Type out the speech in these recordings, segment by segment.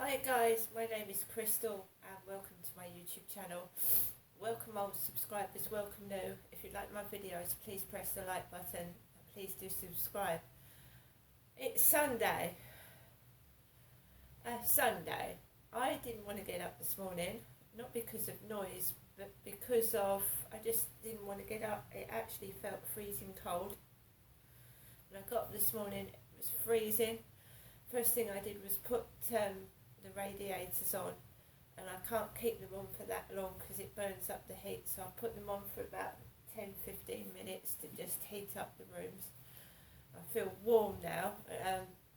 Hi guys, my name is Crystal and welcome to my YouTube channel. Welcome old subscribers, welcome new. If you like my videos, please press the like button and please do subscribe. It's Sunday. I didn't want to get up this morning, not because of noise, but because of, I just didn't want to get up. It actually felt freezing cold. When I got up this morning, it was freezing. First thing I did was put the radiators on, and I can't keep them on for that long because it burns up the heat, so I put them on for about 10-15 minutes to just heat up the rooms. I feel warm now.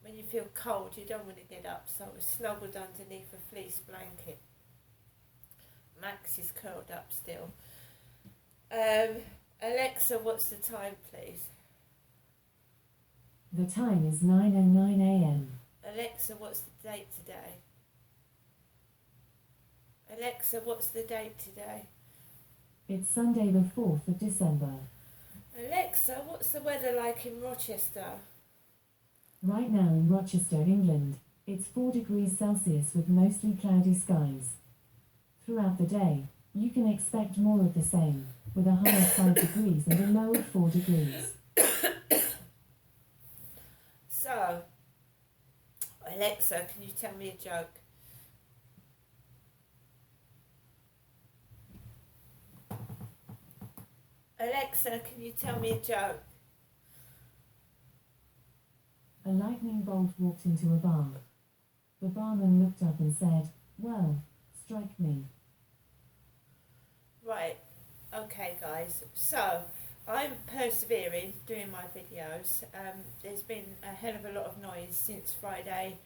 When you feel cold you don't want to get up, so I was snuggled underneath a fleece blanket. Max is curled up still. Alexa, what's the time please? The time is 9:09 a.m. Alexa, what's the date today? Alexa, what's the date today? It's Sunday the 4th of December. Alexa, what's the weather like in Rochester? Right now in Rochester, England, it's 4 degrees Celsius with mostly cloudy skies. Throughout the day, you can expect more of the same, with a high of 5 degrees and a low of 4 degrees. So, Alexa, can you tell me a joke? Alexa, can you tell me a joke? A lightning bolt walked into a bar. The barman looked up and said, "Well, strike me." Right, okay guys, so I'm persevering doing my videos. There's been a hell of a lot of noise since Friday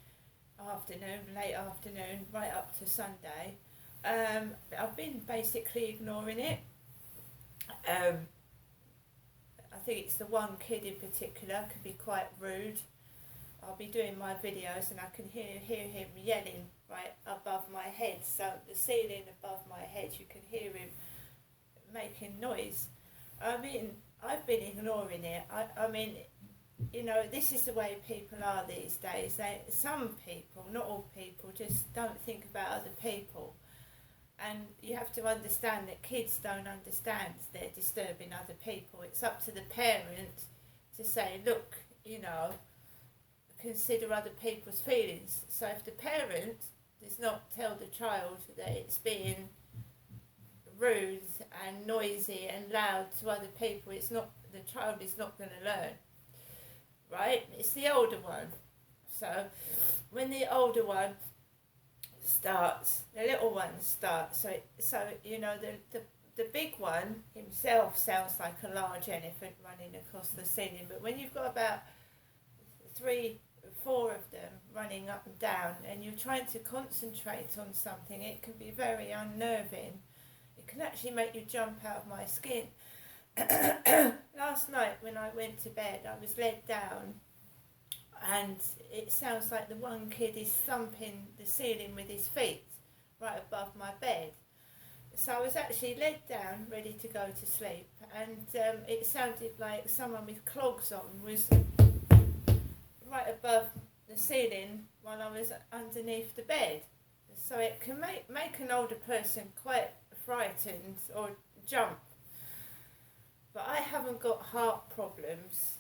afternoon, late afternoon, right up to Sunday. I've been basically ignoring it. I think it's the one kid in particular can be quite rude. I'll be doing my videos and I can hear him yelling right above my head, so the ceiling above my head, you can hear him making noise. I mean, I've been ignoring it. I mean, you know, this is the way people are these days. Some people, not all people, just don't think about other people. And you have to understand that kids don't understand they're disturbing other people. It's up to the parent to say, look, you know, consider other people's feelings. So if the parent does not tell the child that it's being rude and noisy and loud to other people, it's not, the child is not going to learn, right? It's the older one. So when the older one starts, the little one starts. So you know, the big one himself sounds like a large elephant running across the ceiling. But when you've got about 3-4 of them running up and down, and you're trying to concentrate on something, it can be very unnerving. It can actually make you jump out of my skin. Last night when I went to bed, I was led down, and it sounds like the one kid is thumping the ceiling with his feet right above my bed. So I was actually led down, ready to go to sleep, and it sounded like someone with clogs on was right above the ceiling while I was underneath the bed. So it can make an older person quite frightened or jump. But I haven't got heart problems.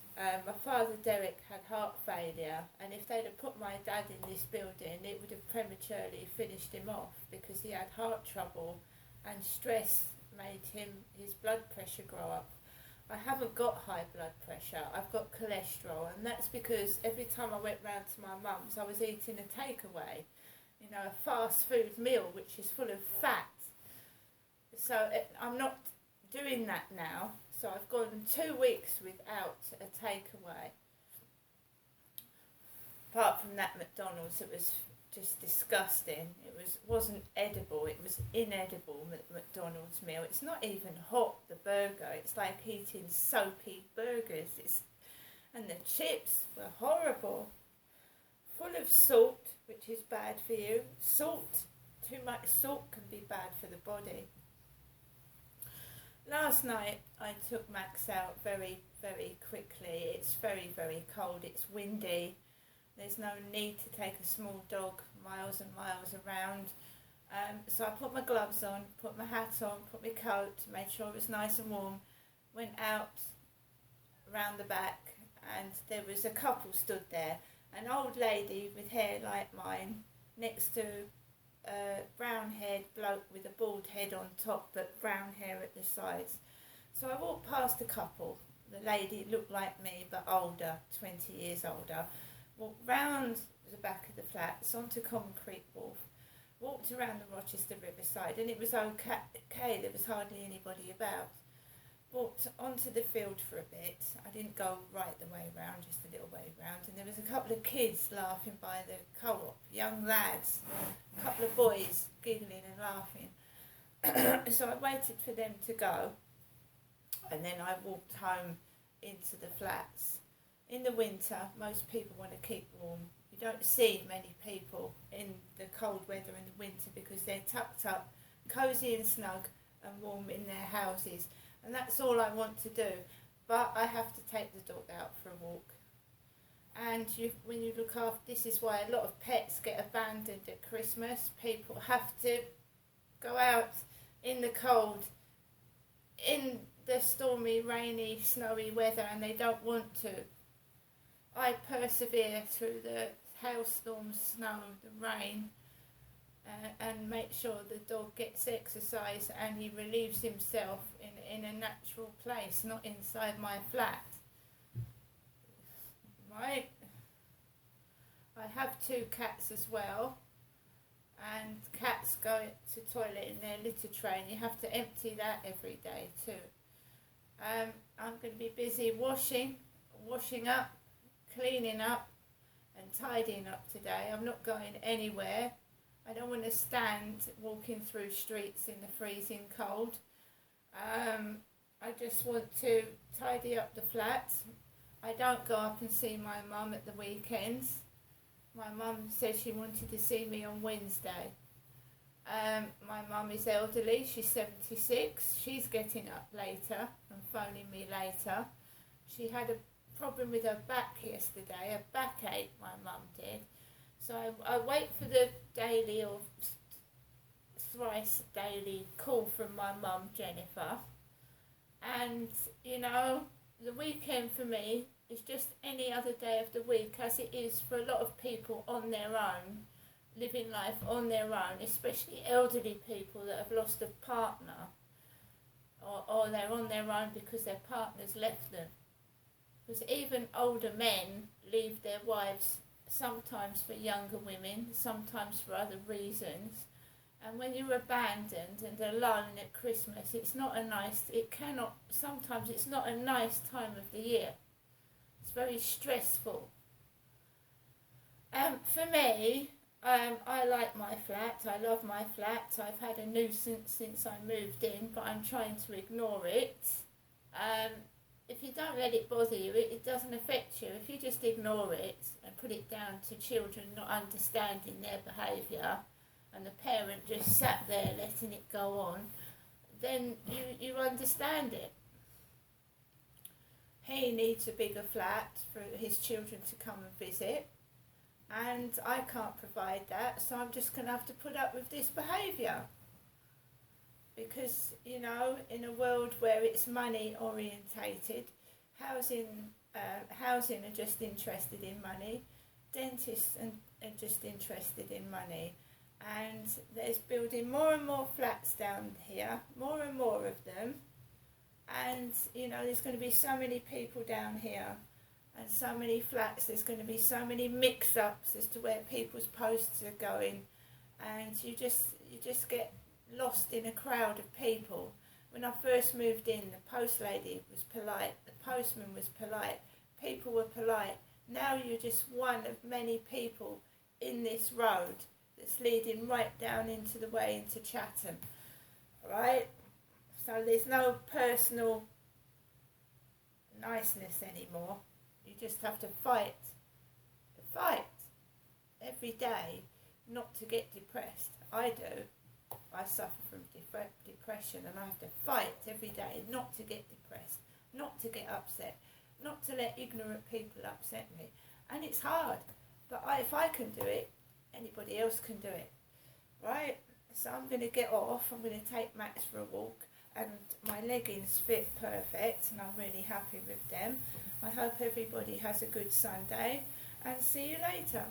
My father Derek had heart failure, and if they'd have put my dad in this building, it would have prematurely finished him off, because he had heart trouble and stress made his blood pressure grow up. I haven't got high blood pressure, I've got cholesterol, and that's because every time I went round to my mum's I was eating a takeaway, you know, a fast food meal which is full of fat. So I'm not doing that now. So I've gone 2 weeks without a takeaway. Apart from that McDonald's, it was just disgusting. It wasn't edible. It was inedible, McDonald's meal. It's not even hot, the burger. It's like eating soapy burgers. And the chips were horrible. Full of salt, which is bad for you. Too much salt can be bad for the body. Last night I took Max out very, very quickly. It's very, very cold. It's windy. There's no need to take a small dog. miles and miles around. So I put my gloves on, put my hat on, put my coat, made sure it was nice and warm, went out round the back, and there was a couple stood there, an old lady with hair like mine next to a brown haired bloke with a bald head on top but brown hair at the sides. So I walked past the couple. The lady looked like me but older, 20 years older, walked round the back of the flats onto Concrete Wharf, walked around the Rochester Riverside, and it was okay, there was hardly anybody about. Walked onto the field for a bit. I didn't go right the way round, just a little way round, and there was a couple of kids laughing by the co-op, young lads, a couple of boys giggling and laughing. So I waited for them to go, and then I walked home into the flats. In the winter, most people want to keep warm. You don't see many people in the cold weather in the winter because they're tucked up, cosy and snug and warm in their houses. And that's all I want to do. But I have to take the dog out for a walk. And when you look after, this is why a lot of pets get abandoned at Christmas. People have to go out in the cold, in the stormy, rainy, snowy weather, and they don't want to. I persevere through the hailstorms, snow, the rain, and make sure the dog gets exercise and he relieves himself in a natural place, not inside my flat. Right? I have 2 cats as well, and cats go to toilet in their litter tray, and you have to empty that every day too. I'm going to be busy washing up, cleaning up and tidying up today. I'm not going anywhere. I don't want to stand walking through streets in the freezing cold. I just want to tidy up the flat. I don't go up and see my mum at the weekends. My mum said she wanted to see me on Wednesday. My mum is elderly, she's 76. She's getting up later and phoning me later. She had a problem with her back yesterday, a backache, my mum did. So I wait for the daily or thrice daily call from my mum, Jennifer. And, you know, the weekend for me is just any other day of the week, as it is for a lot of people on their own, living life on their own, especially elderly people that have lost a partner, or they're on their own because their partner's left them. Because even older men leave their wives, sometimes for younger women, sometimes for other reasons. And when you're abandoned and alone at Christmas, sometimes it's not a nice time of the year. It's very stressful. For me, I like my flat. I love my flat. I've had a nuisance since I moved in, but I'm trying to ignore it. If you don't let it bother you, it doesn't affect you. If you just ignore it and put it down to children not understanding their behaviour, and the parent just sat there letting it go on, then you understand it. He needs a bigger flat for his children to come and visit, and I can't provide that, so I'm just going to have to put up with this behaviour. Because, you know, in a world where it's money orientated, housing are just interested in money, dentists are just interested in money, and there's building more and more flats down here, more and more of them, and, you know, there's going to be so many people down here and so many flats, there's going to be so many mix-ups as to where people's posts are going, and you just get lost in a crowd of people. When I first moved in, the post lady was polite, the postman was polite, people were polite. Now you're just one of many people in this road that's leading right down into the way into Chatham, right? So there's no personal niceness anymore. You just have to fight every day not to get depressed. I do. I suffer from depression, and I have to fight every day not to get depressed, not to get upset, not to let ignorant people upset me. And it's hard, but if I can do it, anybody else can do it, right? So I'm going to get off, I'm going to take Max for a walk, and my leggings fit perfect and I'm really happy with them. I hope everybody has a good Sunday and see you later.